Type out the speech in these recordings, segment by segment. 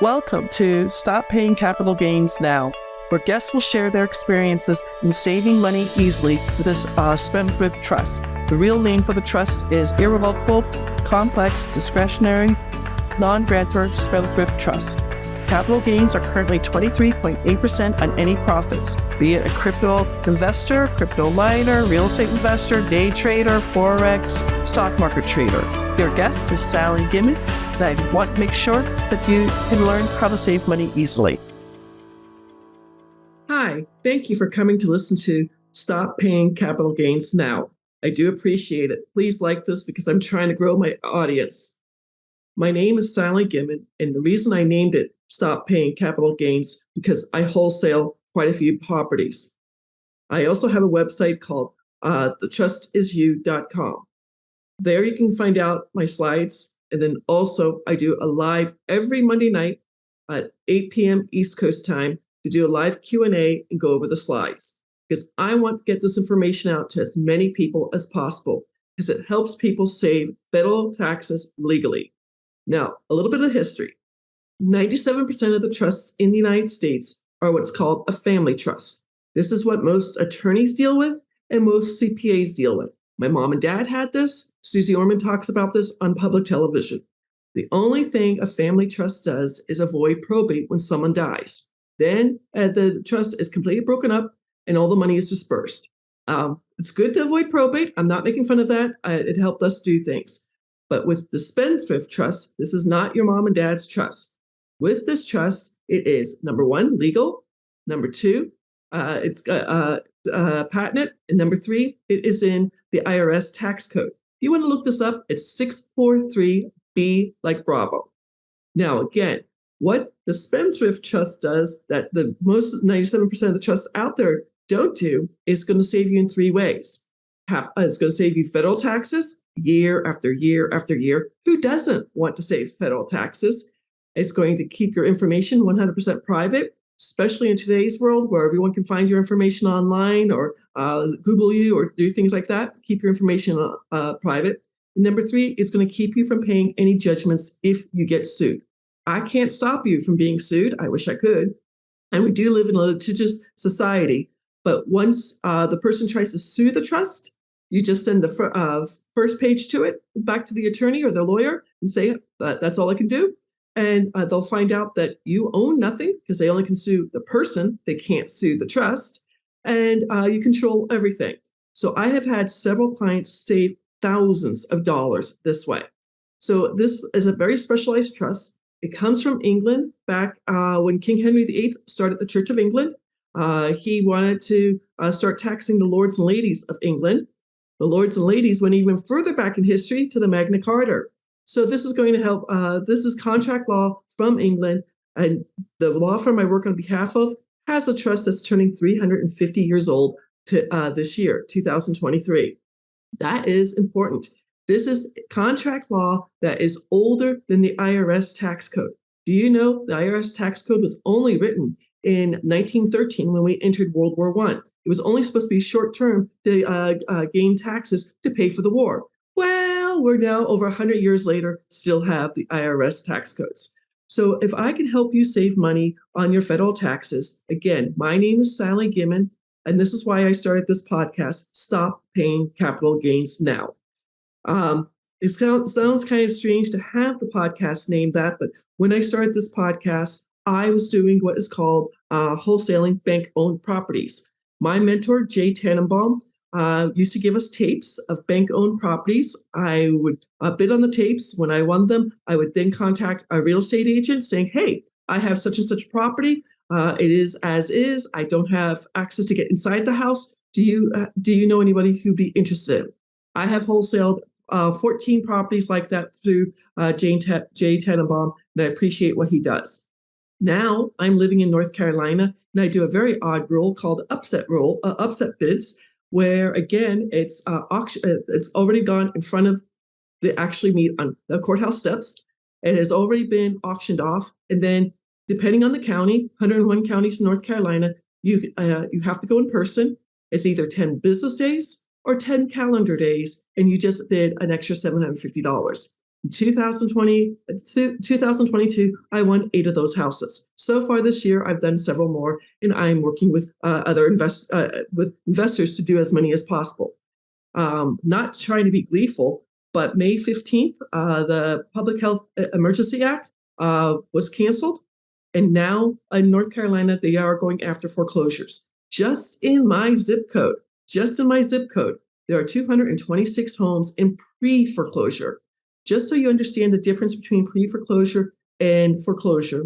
Welcome to Stop Paying Capital Gains Now, where guests will share their experiences in saving money easily with this Spendthrift trust. The real name for the trust is Irrevocable, Complex, Discretionary, Non-Grantor Spendthrift Trust. Capital gains are currently 23.8% on any profits, be it a crypto investor, crypto miner, real estate investor, day trader, forex, stock market trader. Your guest is Sally Gimon, and I want to make sure that you can learn how to save money easily. Hi, thank you for coming to listen to Stop Paying Capital Gains Now. I do appreciate it. Please like this because I'm trying to grow my audience. My name is Sally Gimon, and the reason I named it Stop Paying Capital Gains because I wholesale quite a few properties. I also have a website called thetrustisyou.com. There you can find out my slides, and then also I do a live every Monday night at 8 p.m. East Coast time to do a live Q&A and go over the slides because I want to get this information out to as many people as possible because it helps people save federal taxes legally. Now, a little bit of history. 97% of the trusts in the United States are what's called a family trust. This is what most attorneys deal with and most CPAs deal with. My mom and dad had this. Susie Orman talks about this on public television. The only thing a family trust does is avoid probate when someone dies. Then the trust is completely broken up and all the money is dispersed. It's good to avoid probate. I'm not making fun of that. It helped us do things. But with the Spendthrift Trust, this is not your mom and dad's trust. With this trust, it is, number one, legal. Number two, it's patented. And number three, it is in the IRS tax code. If you want to look this up, it's 643B like Bravo. Now, again, what the Spendthrift Trust does that the most 97% of the trusts out there don't do is going to save you in three ways. It's going to save you federal taxes year after year after year. Who doesn't want to save federal taxes? It's going to keep your information 100% private, especially in today's world where everyone can find your information online or Google you or do things like that. Keep your information private. And number three, it's going to keep you from paying any judgments if you get sued. I can't stop you from being sued. I wish I could. And we do live in a litigious society. But once the person tries to sue the trust, you just send the first page to it back to the attorney or the lawyer and say, that's all I can do. And they'll find out that you own nothing because they only can sue the person. They can't sue the trust. And you control everything. So I have had several clients save thousands of dollars this way. So this is a very specialized trust. It comes from England back when King Henry VIII started the Church of England. He wanted to start taxing the lords and ladies of England. The lords and ladies went even further back in history to the Magna Carta. So this is going to help. This is contract law from England. And the law firm I work on behalf of has a trust that's turning 350 years old to this year, 2023. That is important. This is contract law that is older than the IRS tax code. Do you know the IRS tax code was only written in 1913 when we entered World War I? It was only supposed to be short-term to gain taxes to pay for the war. Well, we're now over 100 years later, still have the IRS tax codes. So if I can help you save money on your federal taxes, again, my name is Sally Gimon, and this is why I started this podcast, Stop Paying Capital Gains Now. It sounds kind of strange to have the podcast named that, but when I started this podcast, I was doing what is called wholesaling bank-owned properties. My mentor, Jay Tannenbaum, used to give us tapes of bank-owned properties. I would bid on the tapes. When I won them, I would then contact a real estate agent saying, hey, I have such and such property. It is as is. I don't have access to get inside the house. Do you know anybody who'd be interested? I have wholesaled 14 properties like that through Jay Tannenbaum, and I appreciate what he does. Now I'm living in North Carolina, and I do a very odd rule called upset bids, where again it's auction. It's already gone in front of the actually meet on the courthouse steps. It has already been auctioned off, and then depending on the county, 101 counties in North Carolina, you have to go in person. It's either 10 business days or 10 calendar days, and you just bid an extra $750. In 2022, I won 8 of those houses. So far this year, I've done several more, and I'm working with with investors to do as many as possible. Not trying to be gleeful, but May 15th, the Public Health Emergency Act was canceled. And now in North Carolina, they are going after foreclosures. Just in my zip code, there are 226 homes in pre-foreclosure. Just so you understand the difference between pre-foreclosure and foreclosure,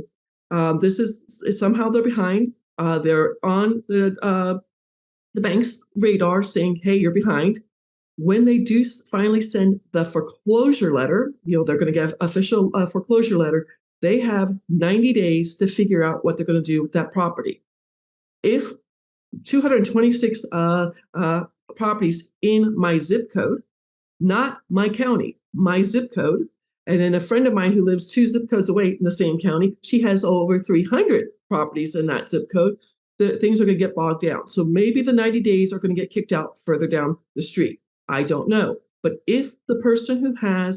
this is somehow they're behind. They're on the bank's radar saying, hey, you're behind. When they do finally send the foreclosure letter, they're going to get official foreclosure letter. They have 90 days to figure out what they're going to do with that property. If 226 properties in my zip code, not my county, my zip code, and then a friend of mine who lives 2 zip codes away in the same county, she has over 300 properties in that zip code, things are going to get bogged down. So maybe the 90 days are going to get kicked out further down the street. I don't know. But if the person who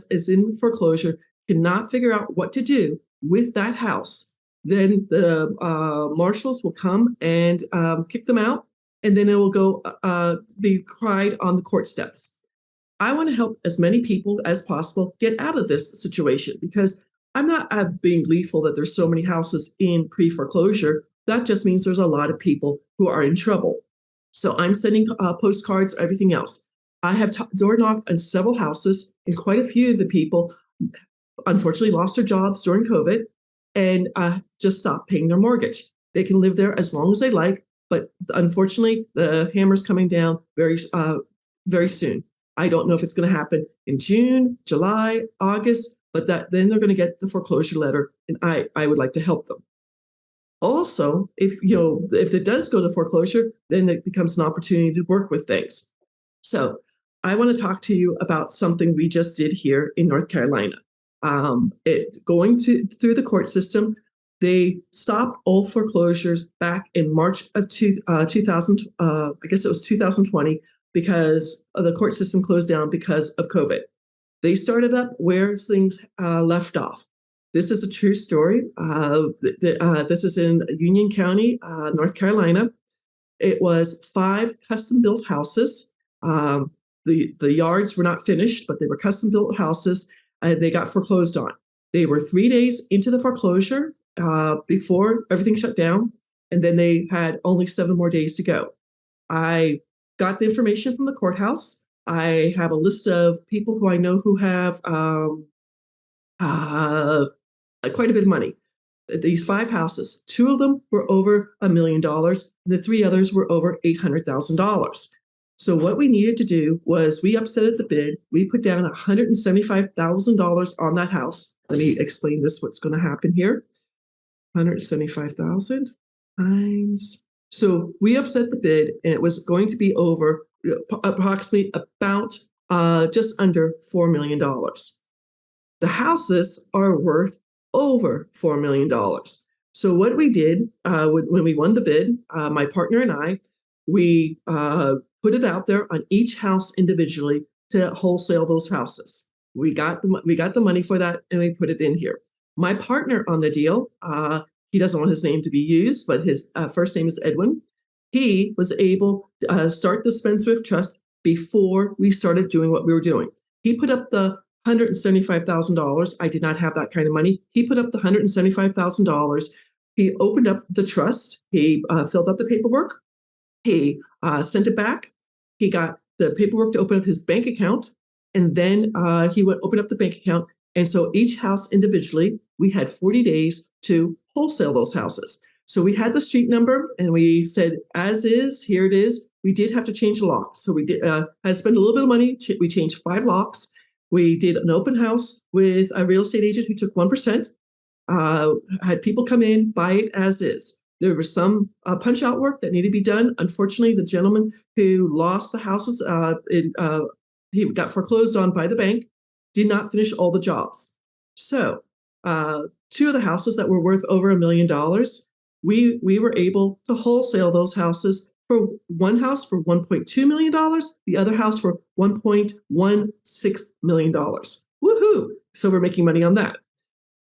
is in foreclosure cannot figure out what to do with that house, then the marshals will come and kick them out, and then it will go be cried on the court steps. I want to help as many people as possible get out of this situation, because I'm not being gleeful that there's so many houses in pre-foreclosure. That just means there's a lot of people who are in trouble. So I'm sending postcards, everything else. I have door knocked on several houses, and quite a few of the people unfortunately lost their jobs during COVID and just stopped paying their mortgage. They can live there as long as they like, but unfortunately, the hammer's coming down very soon. I don't know if it's going to happen in June, July, August, but then they're going to get the foreclosure letter, and I would like to help them. Also, if it does go to foreclosure, then it becomes an opportunity to work with things. So I want to talk to you about something we just did here in North Carolina. Going through the court system, they stopped all foreclosures back in March of 2000. I guess it was 2020, because the court system closed down because of COVID. They started up where things left off. This is a true story. This is in Union County, North Carolina. It was 5 custom-built houses. The yards were not finished, but they were custom-built houses. They got foreclosed on. They were 3 days into the foreclosure before everything shut down, and then they had only 7 more days to go. I got the information from the courthouse. I have a list of people who I know who have quite a bit of money. These 5 houses, 2 of them were over $1 million, and the 3 others were over $800,000. So what we needed to do was we upset the bid. We put down $175,000 on that house. Let me explain what's going to happen here. 175,000 times. So we upset the bid, and it was going to be over approximately about just under $4 million. The houses are worth over $4 million. So what we did when we won the bid, my partner and I, we put it out there on each house individually to wholesale those houses. We got the money for that, and we put it in here. My partner on the deal, he doesn't want his name to be used, but his first name is Edwin. He was able to start the Spendthrift Trust before we started doing what we were doing. He put up the $175,000. I did not have that kind of money. He put up the $175,000. He opened up the trust. He filled out the paperwork. He sent it back. He got the paperwork to open up his bank account, and then he went open up the bank account. And so each house individually, we had 40 days to wholesale those houses. So we had the street number, and we said, as is, here it is. We did have to change the locks. So we did had to spend a little bit of money. We changed 5 locks. We did an open house with a real estate agent who took 1%. Had people come in, buy it as is. There was some punch out work that needed to be done. Unfortunately, the gentleman who lost the houses, he got foreclosed on by the bank, did not finish all the jobs. So 2 of the houses that were worth over $1 million, we were able to wholesale those houses. For one house for $1.2 million, the other house for $1.16 million. Woohoo! So we're making money on that.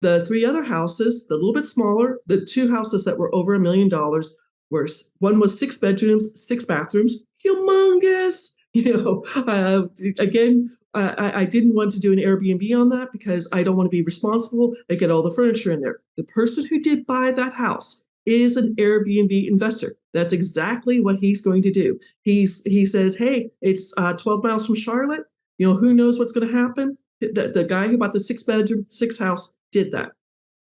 The three other houses, the little bit smaller, the two houses that were over $1 million were, one was 6 bedrooms, 6 bathrooms, humongous. Again, I didn't want to do an Airbnb on that because I don't want to be responsible and get all the furniture in there. The person who did buy that house is an Airbnb investor. That's exactly what he's going to do. He says, hey, it's 12 miles from Charlotte. Who knows what's going to happen? The guy who bought the 6-bedroom, 6 house did that.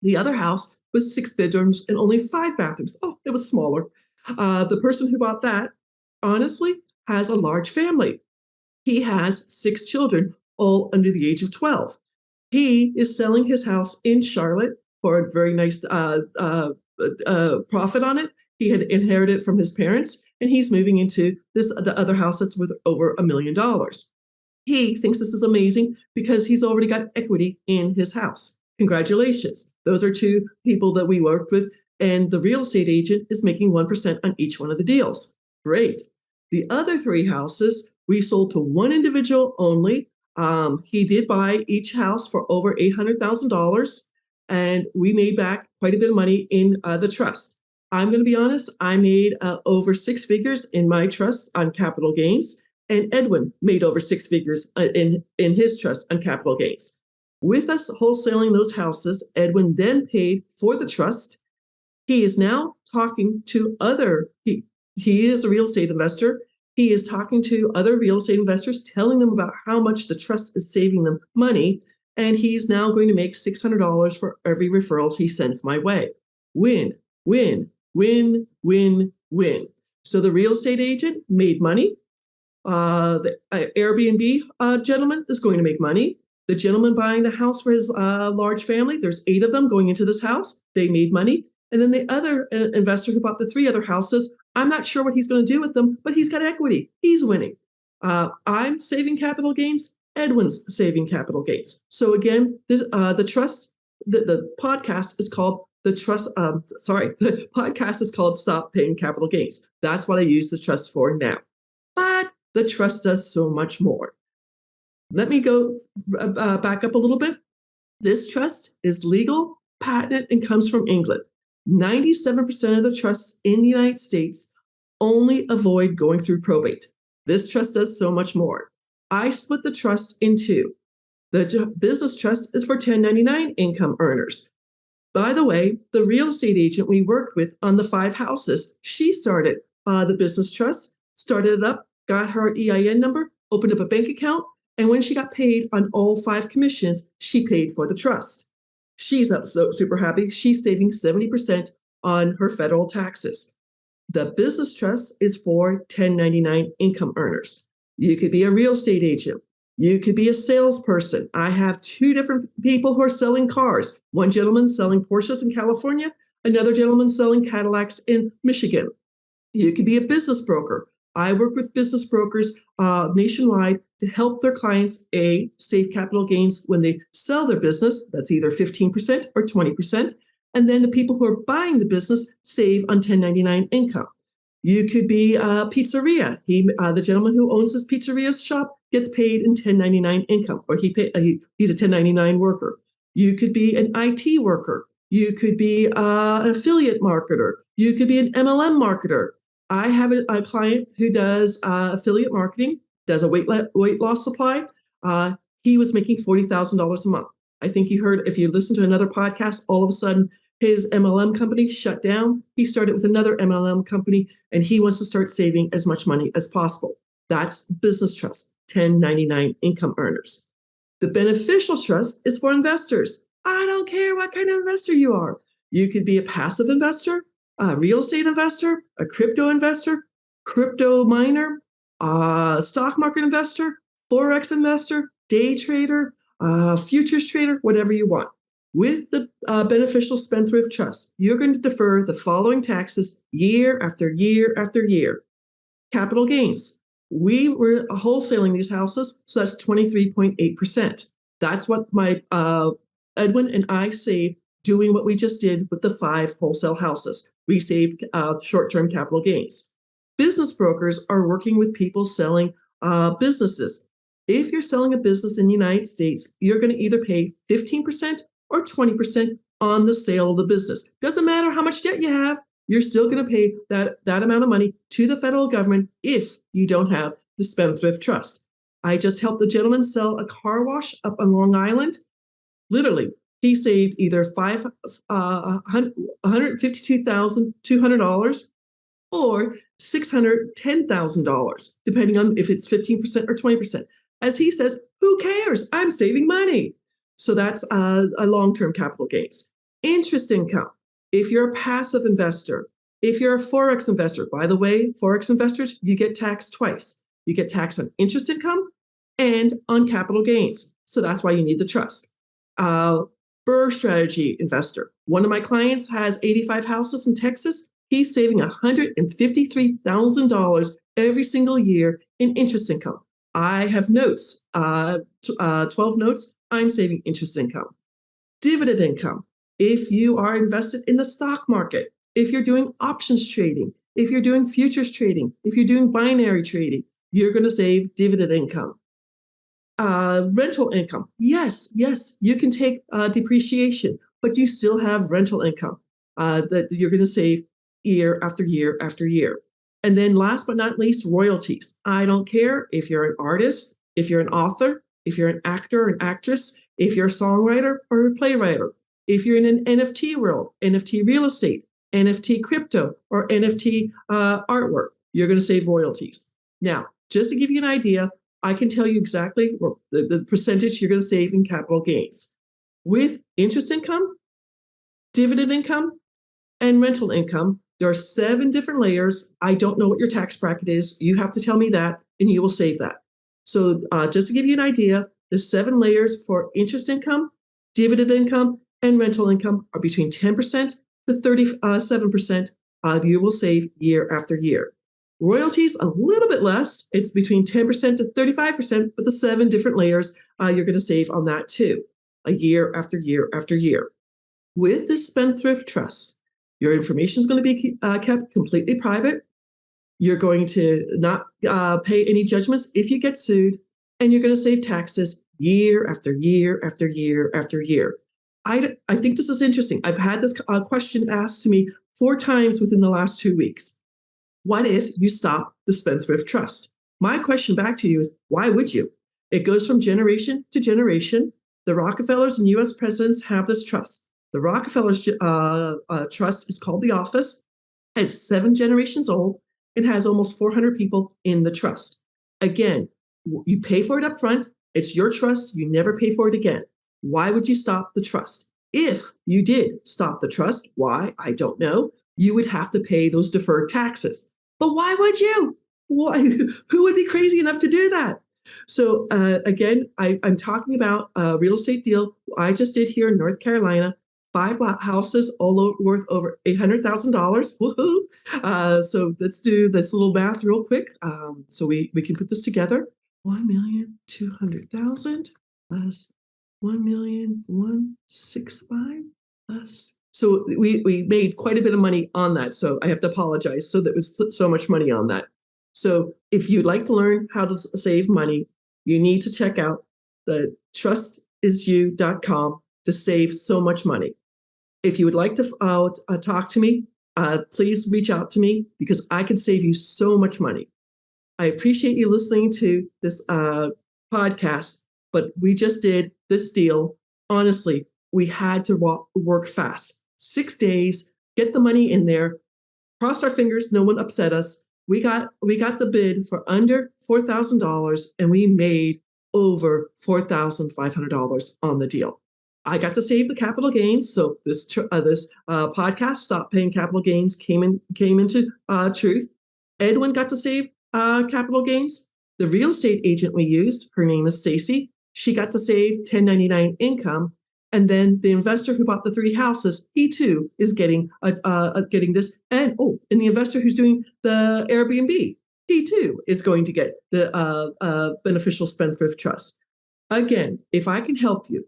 The other house was 6 bedrooms and only 5 bathrooms. Oh, it was smaller. The person who bought that, honestly, has a large family. He has 6 children, all under the age of 12. He is selling his house in Charlotte for a very nice profit on it. He had inherited it from his parents, and he's moving into the other house that's worth over $1 million. He thinks this is amazing because he's already got equity in his house. Congratulations. Those are 2 people that we worked with, and the real estate agent is making 1% on each one of the deals. Great. The other 3 houses we sold to one individual only. He did buy each house for over $800,000, and we made back quite a bit of money in the trust. I'm going to be honest, I made over 6 figures in my trust on capital gains, and Edwin made over 6 figures in his trust on capital gains. With us wholesaling those houses, Edwin then paid for the trust. He is now talking to he is a real estate investor. He is talking to other real estate investors, telling them about how much the trust is saving them money. And he's now going to make $600 for every referral he sends my way. Win, win, win, win, win. So the real estate agent made money. The Airbnb gentleman is going to make money. The gentleman buying the house for his large family, there's 8 of them going into this house. They made money. And then the other investor who bought the 3 other houses, I'm not sure what he's going to do with them, but he's got equity. He's winning. I'm saving capital gains. Edwin's saving capital gains. So again, the trust, the podcast is called the podcast is called Stop Paying Capital Gains. That's what I use the trust for now. But the trust does so much more. Let me go back up a little bit. This trust is legal, patented, and comes from England. 97% of the trusts in the United States only avoid going through probate. This trust does so much more. I split the trust in 2. The business trust is for 1099 income earners. By the way, the real estate agent we worked with on the 5 houses, she started the business trust, started it up, got her EIN number, opened up a bank account, and when she got paid on all 5 commissions, she paid for the trust. She's so super happy. She's saving 70% on her federal taxes. The business trust is for 1099 income earners. You could be a real estate agent. You could be a salesperson. I have 2 different people who are selling cars. One gentleman selling Porsches in California, another gentleman selling Cadillacs in Michigan. You could be a business broker. I work with business brokers nationwide to help their clients, save capital gains when they sell their business. That's either 15% or 20%. And then the people who are buying the business save on 1099 income. You could be a pizzeria. The gentleman who owns his pizzeria's shop gets paid in 1099 income, or he's a 1099 worker. You could be an IT worker. You could be an affiliate marketer. You could be an MLM marketer. I have a client who does affiliate marketing, does a weight loss supply. He was making $40,000 a month. I think you heard, if you listen to another podcast, all of a sudden his MLM company shut down. He started with another MLM company, and he wants to start saving as much money as possible. That's business trust, 1099 income earners. The beneficial trust is for investors. I don't care what kind of investor you are. You could be a passive investor, a real estate investor, a crypto investor, crypto miner, a stock market investor, Forex investor, day trader, futures trader, whatever you want. With the beneficial Spendthrift trust, you're going to defer the following taxes year after year after year. Capital gains. We were wholesaling these houses, so that's 23.8%. That's what my Edwin and I saved doing what we just did with the 5 wholesale houses. We saved short-term capital gains. Business brokers are working with people selling businesses. If you're selling a business in the United States, you're going to either pay 15% or 20% on the sale of the business. Doesn't matter how much debt you have, you're still going to pay that amount of money to the federal government if you don't have the Spendthrift Trust. I just helped the gentleman sell a car wash up on Long Island. Literally, he saved either $152,200 or $610,000, depending on if it's 15% or 20%. As he says, who cares? I'm saving money. So that's a long-term capital gains. Interest income. If you're a passive investor, if you're a Forex investor, by the way, Forex investors, you get taxed twice. You get taxed on interest income and on capital gains. So that's why you need the trust. Burr strategy investor. One of my clients has 85 houses in Texas. He's saving $153,000 every single year in interest income. I have notes, 12 notes. I'm saving interest income. Dividend income. If you are invested in the stock market, if you're doing options trading, if you're doing futures trading, if you're doing binary trading, you're going to save dividend income. Rental income. Yes, you can take depreciation, but you still have rental income that you're going to save year after year after year. And then last but not least, royalties. I don't care if you're an artist, if you're an author, if you're an actor or an actress, if you're a songwriter or a playwright, if you're in an NFT world, NFT real estate, NFT crypto, or NFT artwork, you're going to save royalties. Now, just to give you an idea, I can tell you exactly the percentage you're going to save in capital gains. With interest income, dividend income, and rental income, there are 7 different layers. I don't know what your tax bracket is. You have to tell me that, and you will save that. So just to give you an idea, the 7 layers for interest income, dividend income, and rental income are between 10% to 37% you will save year after year. Royalties, a little bit less. It's between 10% to 35%, but the 7 different layers, you're going to save on that too, a year after year after year. With the Spendthrift Trust, your information is going to be kept completely private. You're going to not pay any judgments if you get sued, and you're going to save taxes year after year after year after year. I think this is interesting. I've had this question asked to me 4 times within the last 2 weeks. What if you stop the Spendthrift Trust? My question back to you is, why would you? It goes from generation to generation. The Rockefellers and U.S. presidents have this trust. The Rockefellers trust is called the Office. It's 7 generations old. It has almost 400 people in the trust. Again, you pay for it up front. It's your trust. You never pay for it again. Why would you stop the trust? If you did stop the trust, why? I don't know. You would have to pay those deferred taxes. But why would you? Why? Who would be crazy enough to do that? So again, I'm talking about a real estate deal I just did here in North Carolina. 5 houses, all worth over $800,000. Woohoo! So let's do this little math real quick. So we can put this together. 1,200,000 plus 1,165 plus. So we made quite a bit of money on that. So I have to apologize. So that was so much money on that. So if you'd like to learn how to save money, you need to check out the trustisyou.com to save so much money. If you would like to talk to me, please reach out to me because I can save you so much money. I appreciate you listening to this podcast, but we just did this deal. Honestly, we had to work fast. 6 days, get the money in there, cross our fingers, no one upset us. We got the bid for under $4,000 and we made over $4,500 on the deal. I got to save the capital gains. So this podcast, Stop Paying Capital Gains, came into truth. Edwin got to save capital gains. The real estate agent we used, her name is Stacy. She got to save 1099 income. And then the investor who bought the 3 houses, he too is getting this. And the investor who's doing the Airbnb, he too is going to get the beneficial Spendthrift Trust. Again, if I can help you,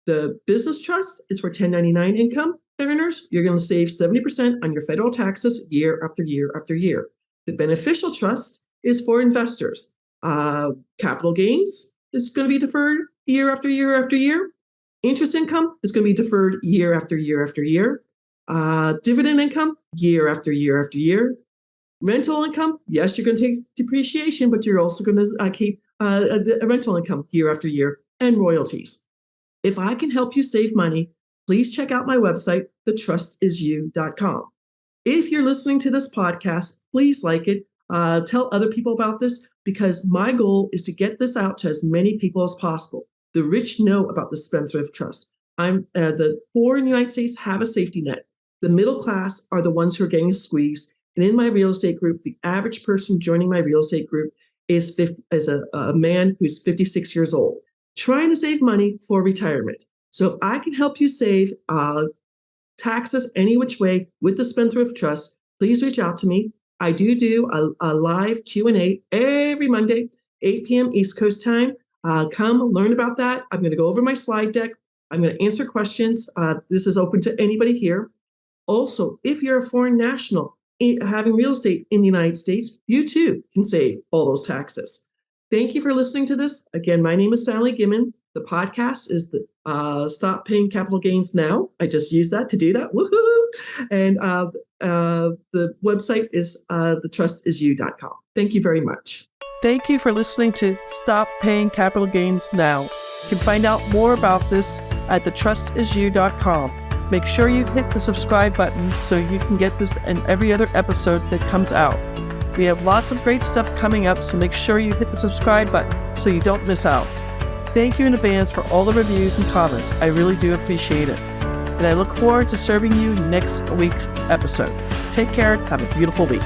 the business trust is for 1099 income earners. You're going to save 70% on your federal taxes year after year after year. The beneficial trust is for investors. Capital gains is going to be deferred year after year after year. Interest income is going to be deferred year after year after year. Dividend income, year after year after year. Rental income, yes, you're going to take depreciation, but you're also going to keep a rental income year after year, and royalties. If I can help you save money, please check out my website, thetrustisyou.com. If you're listening to this podcast, please like it. Tell other people about this, because my goal is to get this out to as many people as possible. The rich know about the Spendthrift Trust. The poor in the United States have a safety net. The middle class are the ones who are getting squeezed. And in my real estate group, the average person joining my real estate group is a man who's 56 years old, trying to save money for retirement. So if I can help you save taxes any which way with the Spendthrift Trust, please reach out to me. I do a live Q&A every Monday, 8 p.m. East Coast time. Come learn about that. I'm going to go over my slide deck. I'm going to answer questions. This is open to anybody here. Also, if you're a foreign national having real estate in the United States, you too can save all those taxes. Thank you for listening to this. Again, my name is Sally Gimon. The podcast is the Stop Paying Capital Gains Now. I just used that to do that. Woohoo! And the website is thetrustisyou.com. Thank you very much. Thank you for listening to Stop Paying Capital Gains Now. You can find out more about this at thetrustisyou.com. Make sure you hit the subscribe button so you can get this and every other episode that comes out. We have lots of great stuff coming up, so make sure you hit the subscribe button so you don't miss out. Thank you in advance for all the reviews and comments. I really do appreciate it. And I look forward to serving you next week's episode. Take care. Have a beautiful week.